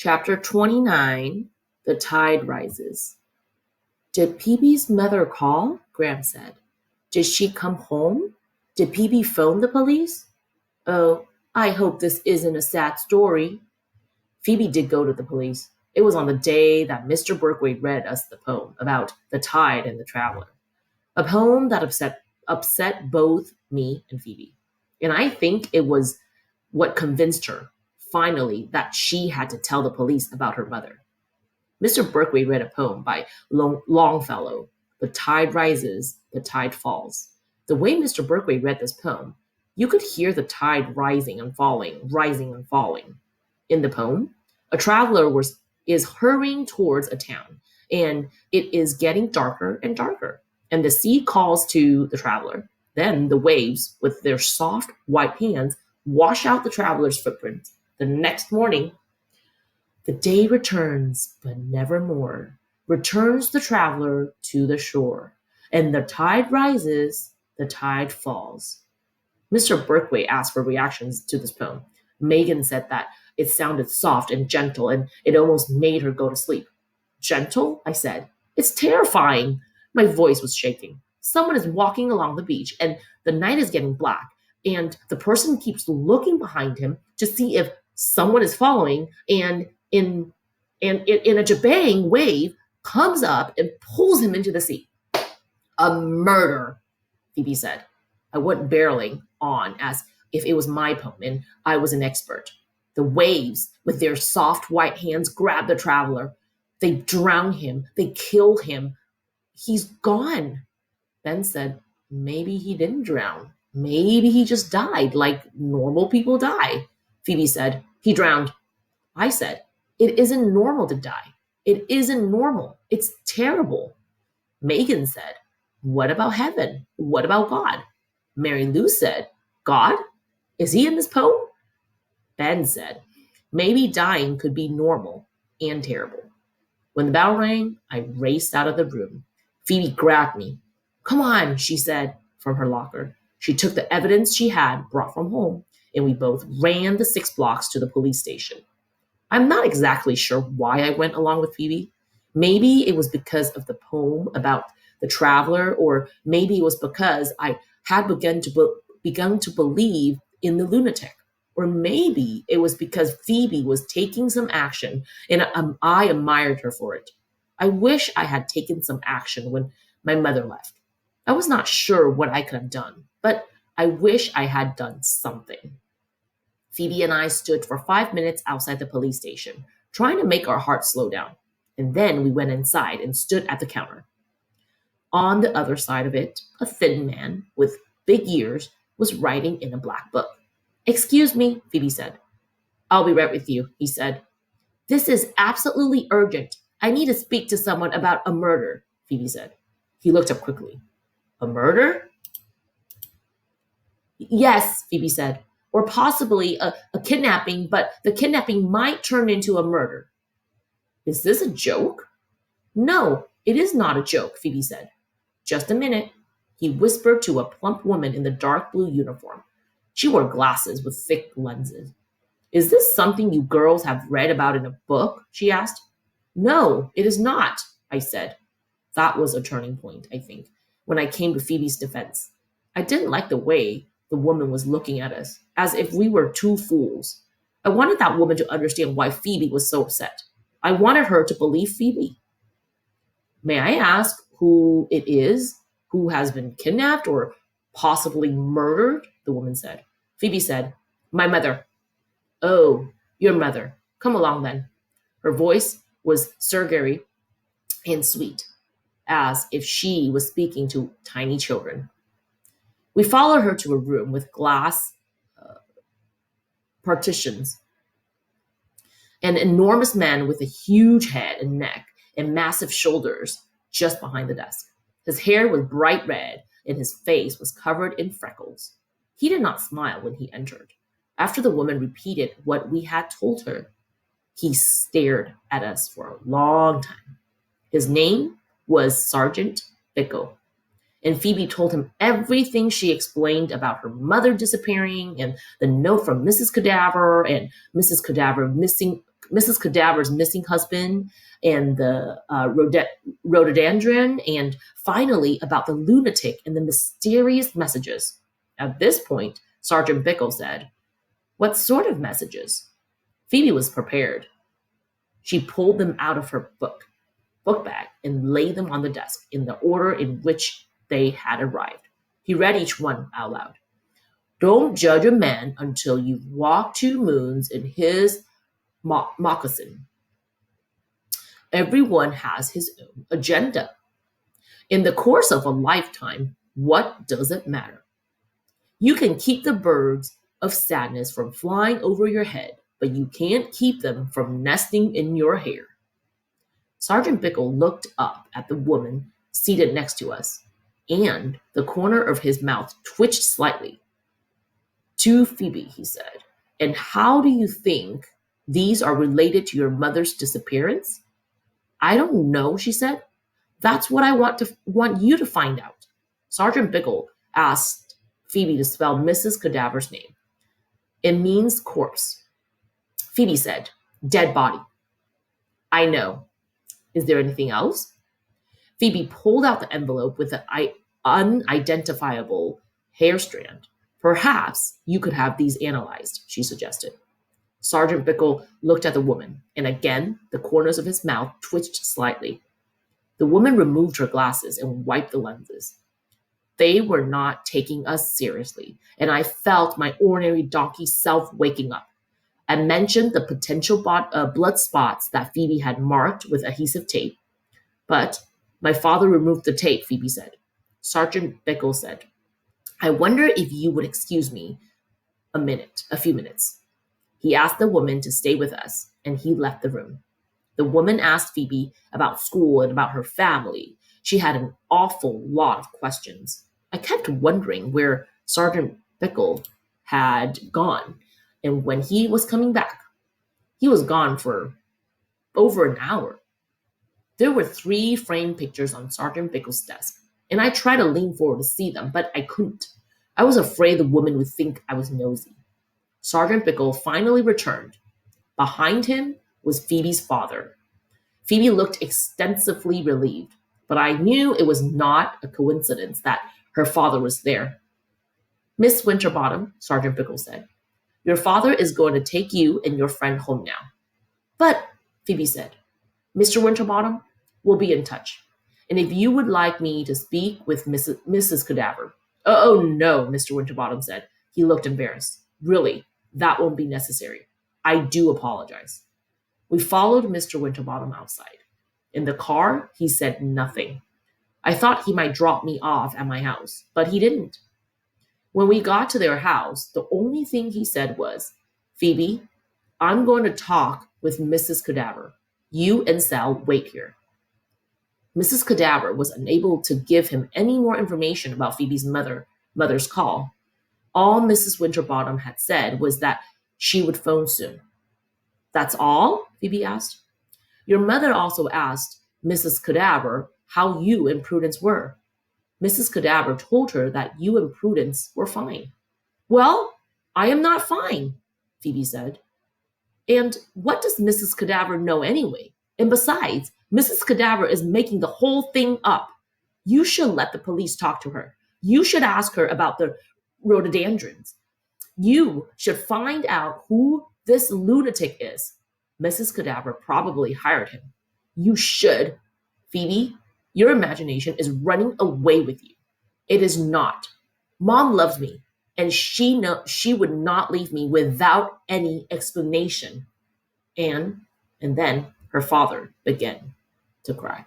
Chapter 29 The Tide Rises. Did Peebee's mother call? Graham said. Did she come home? Did Peebee phone the police? Oh, I hope this isn't a sad story. Phoebe did go to the police. It was on the day that Mr. Berkwaite read us the poem about the tide and the traveler. A poem that upset both me and Phoebe. And I think it was what convinced her, finally, that she had to tell the police about her mother. Mr. Berkwaite read a poem by Longfellow, The Tide Rises, the Tide Falls. The way Mr. Berkwaite read this poem, you could hear the tide rising and falling, rising and falling. In the poem, a traveler is hurrying towards a town, and it is getting darker and darker. And the sea calls to the traveler. Then the waves, with their soft white hands, wash out the traveler's footprints. The next morning, the day returns, but never more. Returns the traveler to the shore. And the tide rises, the tide falls. Mr. Berkwaite asked for reactions to this poem. Megan said that it sounded soft and gentle, and it almost made her go to sleep. Gentle? I said. It's terrifying. My voice was shaking. Someone is walking along the beach, and the night is getting black, and the person keeps looking behind him to see if someone is following, and in a jabang wave comes up and pulls him into the sea. A murder, Phoebe said. I went barreling on as if it was my poem and I was an expert. The waves, with their soft white hands, grab the traveler. They drown him. They kill him. He's gone. Ben said, maybe he didn't drown. Maybe he just died like normal people die. Phoebe said, he drowned. I said, it isn't normal to die. It isn't normal. It's terrible. Megan said, what about heaven? What about God? Mary Lou said, God? Is he in this poem? Ben said, maybe dying could be normal and terrible. When the bell rang, I raced out of the room. Phoebe grabbed me. Come on, she said from her locker. She took the evidence she had brought from home, and we both ran the 6 blocks to the police station. I'm not exactly sure why I went along with Phoebe. Maybe it was because of the poem about the traveler, or maybe it was because I had begun to believe in the lunatic. Or maybe it was because Phoebe was taking some action and I admired her for it. I wish I had taken some action when my mother left. I was not sure what I could have done, but I wish I had done something. Phoebe and I stood for 5 minutes outside the police station, trying to make our hearts slow down. And then we went inside and stood at the counter. On the other side of it, a thin man with big ears was writing in a black book. Excuse me, Phoebe said. I'll be right with you, he said. This is absolutely urgent. I need to speak to someone about a murder, Phoebe said. He looked up quickly. A murder? Yes, Phoebe said. Or possibly a kidnapping, but the kidnapping might turn into a murder. Is this a joke? No, it is not a joke, Phoebe said. Just a minute, he whispered to a plump woman in the dark blue uniform. She wore glasses with thick lenses. Is this something you girls have read about in a book? She asked. No, it is not, I said. That was a turning point, I think, when I came to Phoebe's defense. I didn't like the way the woman was looking at us, as if we were two fools. I wanted that woman to understand why Phoebe was so upset. I wanted her to believe Phoebe. May I ask who it is who has been kidnapped or possibly murdered? The woman said. Phoebe said, my mother. Oh, your mother. Come along then. Her voice was surgery and sweet, as if she was speaking to tiny children. We followed her to a room with glass partitions. An enormous man with a huge head and neck and massive shoulders just behind the desk. His hair was bright red and his face was covered in freckles. He did not smile when he entered. After the woman repeated what we had told her, he stared at us for a long time. His name was Sergeant Bickle, and Phoebe told him everything she explained about her mother disappearing and the note from Mrs. Cadaver and Mrs. Cadaver Mrs. Cadaver's missing husband and the rhododendron, and finally about the lunatic and the mysterious messages. At this point, Sergeant Bickle said, "What sort of messages?" Phoebe was prepared. She pulled them out of her book bag and laid them on the desk in the order in which they had arrived. He read each one out loud. "Don't judge a man until you've walked 2 moons in his moccasin. Everyone has his own agenda. In the course of a lifetime, what does it matter? You can keep the birds of sadness from flying over your head, but you can't keep them from nesting in your hair." Sergeant Bickle looked up at the woman seated next to us, and the corner of his mouth twitched slightly. "To Phoebe," he said, "and how do you think these are related to your mother's disappearance?" "I don't know," she said. "That's what I want you to find out." Sergeant Bickle asked Phoebe to spell Mrs. Cadaver's name. "It means corpse." Phoebe said, "Dead body." "I know. Is there anything else?" Phoebe pulled out the envelope with the unidentifiable hair strand. "Perhaps you could have these analyzed," she suggested. Sergeant Bickle looked at the woman, and again the corners of his mouth twitched slightly. The woman removed her glasses and wiped the lenses. They were not taking us seriously, and I felt my ordinary donkey self waking up. I mentioned the potential blood spots that Phoebe had marked with adhesive tape. "But my father removed the tape," Phoebe said. Sergeant Bickle said, "I wonder if you would excuse me a few minutes." He asked the woman to stay with us, and he left the room. The woman asked Phoebe about school and about her family. She had an awful lot of questions. I kept wondering where Sergeant Bickle had gone and when he was coming back. He was gone for over an hour. There were 3 framed pictures on Sergeant Bickle's desk, and I tried to lean forward to see them, but I couldn't. I was afraid the woman would think I was nosy. Sergeant Bickle finally returned. Behind him was Phoebe's father. Phoebe looked extensively relieved, but I knew it was not a coincidence that her father was there. "Miss Winterbottom," Sergeant Bickle said, "your father is going to take you and your friend home now." "But," Phoebe said, "Mr. Winterbottom, we'll be in touch. And if you would like me to speak with Mrs. Cadaver." "Oh, no," Mr. Winterbottom said. He looked embarrassed. "Really, that won't be necessary. I do apologize." We followed Mr. Winterbottom outside. In the car, he said nothing. I thought he might drop me off at my house, but he didn't. When we got to their house, the only thing he said was, "Phoebe, I'm going to talk with Mrs. Cadaver. You and Sal wait here." Mrs. Cadaver was unable to give him any more information about Phoebe's mother's call. All Mrs. Winterbottom had said was that she would phone soon. "That's all?" Phoebe asked. "Your mother also asked Mrs. Cadaver how you and Prudence were. Mrs. Cadaver told her that you and Prudence were fine." "Well, I am not fine," Phoebe said. "And what does Mrs. Cadaver know anyway? And besides, Mrs. Cadaver is making the whole thing up. You should let the police talk to her. You should ask her about the rhododendrons. You should find out who this lunatic is. Mrs. Cadaver probably hired him. You should. Phoebe, your imagination is running away with you." "It is not. Mom loves me, and she would not leave me without any explanation." And then her father began to cry.